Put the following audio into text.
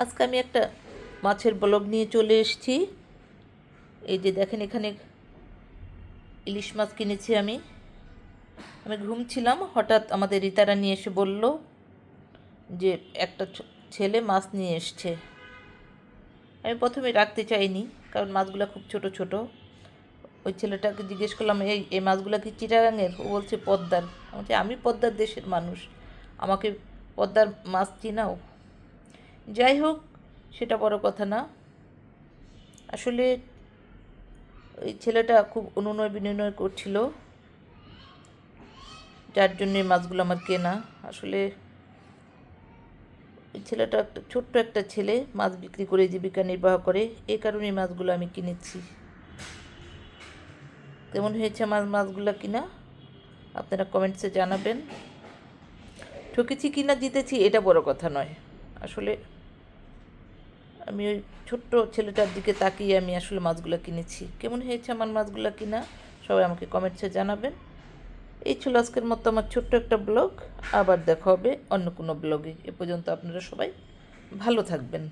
আজকে আমি একটা মাছের ব্লগ নিয়ে চলে এসেছি। এই যে দেখেন, এখানে ইলিশ মাছ কিনেছি আমি। ঘুমছিলাম, হঠাৎ আমাদের রিতারা নিয়ে এসে বলল যে একটা ছেলে মাছ নিয়ে এসছে। আমি প্রথমে রাখতে চাইনি, কারণ মাছগুলো খুব ছোট ছোট। ওই ছেলেটাকে জিজ্ঞেস করলাম, এই মাছগুলো কি চিটাগাঙের? ও বলছে পদ্মার। আমি পদ্মার দেশের মানুষ, আমাকে পদ্মার মাছ চিনাও? যাই হোক, সেটা বড় কথা না। আসলে ওই ছেলেটা খুব অনুনয় বিনয় করছিল, যার জন্যে মাছগুলো আমার কেনা। আসলে ওই ছেলেটা ছোট্ট একটা ছেলে, মাছ বিক্রি করে জীবিকা নির্বাহ করে, এই কারণে মাছগুলো আমি কিনেছি। কেমন হয়েছে আমার মাছগুলো কিনা আপনারা কমেন্টসে জানাবেন। ঠকেছি কিনা জিতেছি এটা বড় কথা নয়। আসলে আমি ওই ছোট্ট ছেলেটার দিকে তাকিয়ে আমি আসলে মাছগুলো কিনেছি। কেমন হয়েছে আমার মাছগুলো কিনা সবাই আমাকে কমেন্টসে জানাবেন। এই ছিল আজকের মতো আমার ছোট্ট একটা ব্লগ। আবার দেখা হবে অন্য কোনো ব্লগে। এ পর্যন্ত আপনারা সবাই ভালো থাকবেন।